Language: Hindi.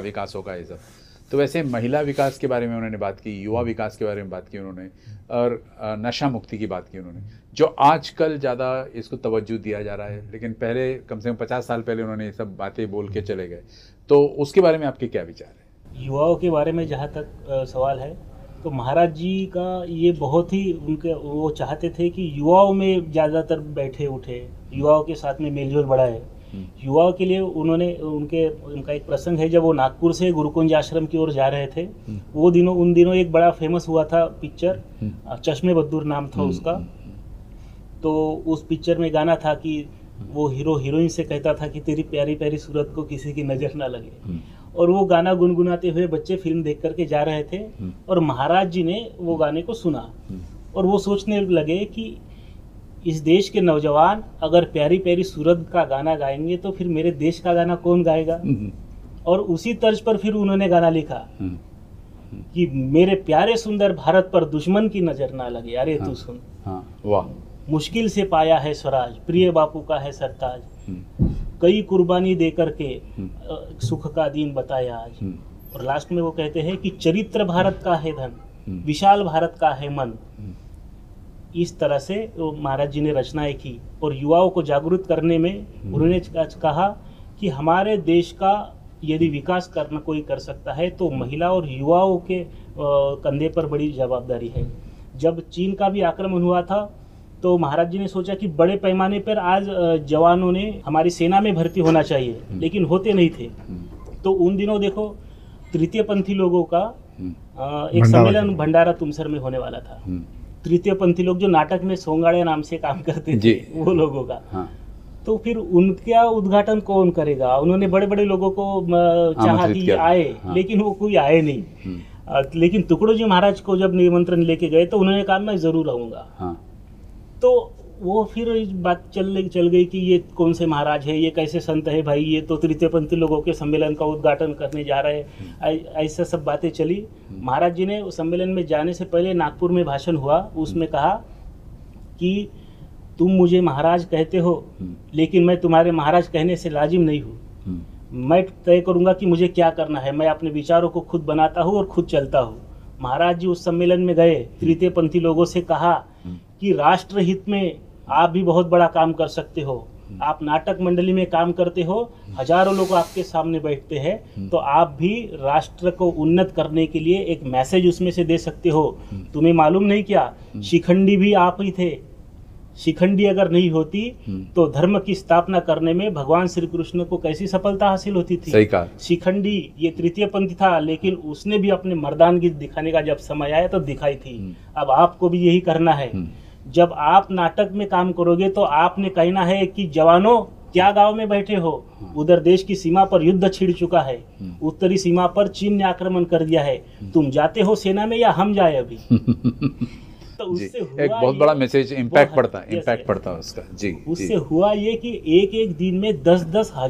का विकास होगा ये सब। तो वैसे महिला विकास के बारे में उन्होंने बात की, युवा विकास के बारे में बात की उन्होंने, और नशा मुक्ति की बात की उन्होंने, जो आजकल ज़्यादा इसको तवज्जो दिया जा रहा है, लेकिन पहले कम से कम 50 साल पहले उन्होंने ये सब बातें बोल के चले गए। तो उसके बारे में आपके क्या विचार है? युवाओं के बारे में जहाँ तक सवाल है, तो महाराज जी का ये बहुत ही उनके वो चाहते थे कि युवाओं में ज़्यादातर बैठे उठे, युवाओं के साथ में मेलजोल बढ़ाए। युवाओं के लिए उन्होंने उनका एक प्रसंग है, जब वो नागपुर से गुरुकुंज आश्रम की ओर जा रहे थे, उन दिनों एक बड़ा फेमस हुआ था पिक्चर, चश्मे बद्दूर नाम था उसका। तो उस पिक्चर में गाना था कि वो हीरो हीरोइन से कहता था कि तेरी प्यारी प्यारी सूरत को किसी की नज़र ना लगे, और वो गाना गुनगुनाते हुए बच्चे फिल्म देख करके जा रहे थे, और महाराज जी ने वो गाने को सुना और वो सोचने लगे कि इस देश के नौजवान अगर प्यारी प्यारी सूरत का गाना गाएंगे तो फिर मेरे देश का गाना कौन गाएगा। और उसी तर्ज पर फिर उन्होंने गाना लिखा कि मेरे प्यारे सुंदर भारत पर दुश्मन की नजर ना लगे, अरे तू सुन, वाह, मुश्किल से पाया है स्वराज, प्रिय बापू का है सरताज, कई कुर्बानी दे करके सुख का दिन बताया आज। और लास्ट में वो कहते हैं कि चरित्र भारत का है धन, विशाल भारत का है मन। इस तरह से महाराज जी ने रचनाएं की और युवाओं को जागरूक करने में उन्होंने कहा कि हमारे देश का यदि विकास करना कोई कर सकता है तो महिला और युवाओं के कंधे पर बड़ी जवाबदारी है। जब चीन का भी आक्रमण हुआ था तो महाराज जी ने सोचा कि बड़े पैमाने पर आज जवानों ने हमारी सेना में भर्ती होना चाहिए, लेकिन होते नहीं थे। तो उन दिनों देखो तृतीय पंथी लोगों का एक सम्मेलन भंडारा तुमसर में होने वाला था। तृतीय पंथी लोग जो नाटक में सोंगाड़े नाम से काम करते थे, वो लोगों का। तो फिर उनका उद्घाटन कौन करेगा? उन्होंने बड़े बड़े लोगों को चाहा कि आए, लेकिन वो कोई आए नहीं। लेकिन टुकड़ो जी महाराज को जब निमंत्रण लेके गए तो उन्होंने कहा मैं जरूर आऊंगा। तो वो फिर इस बात चल गई कि ये कौन से महाराज है, ये कैसे संत है भाई, ये तो तृतीय पंथी लोगों के सम्मेलन का उद्घाटन करने जा रहे हैं, ऐसा सब बातें चली। महाराज जी ने उस सम्मेलन में जाने से पहले नागपुर में भाषण हुआ, उसमें कहा कि तुम मुझे महाराज कहते हो, लेकिन मैं तुम्हारे महाराज कहने से लाजिम नहीं हूँ। मैं तय करूँगा कि मुझे क्या करना है, मैं अपने विचारों को खुद बनाता हूँ और खुद चलता हूँ। महाराज जी उस सम्मेलन में गए, तृतीय पंथी लोगों से कहा कि राष्ट्र हित में आप भी बहुत बड़ा काम कर सकते हो, आप नाटक मंडली में काम करते हो, हजारों लोग आपके सामने बैठते हैं, तो आप भी राष्ट्र को उन्नत करने के लिए एक मैसेज उसमें से दे सकते हो। तुम्हें मालूम नहीं क्या, शिखंडी भी आप ही थे। शिखंडी अगर नहीं होती तो धर्म की स्थापना करने में भगवान श्री कृष्ण को कैसी सफलता हासिल होती थी। सही कहा। शिखंडी ये तृतीय पंथी था, लेकिन उसने भी अपने मर्दानगी दिखाने का जब समय आया तो दिखाई थी। अब आपको भी यही करना है। जब आप नाटक में काम करोगे तो आपने कहना है कि जवानों क्या गांव में बैठे हो, उधर देश की सीमा पर युद्ध छिड़ चुका है, उत्तरी सीमा पर चीन ने आक्रमण कर दिया है, तुम जाते हो सेना में या हम जाए अभी। तो उससे एक बहुत बड़ा मैसेज इम्पैक्ट पड़ता है उसका। जी, उससे हुआ ये कि एक एक दिन में 10-10 हजार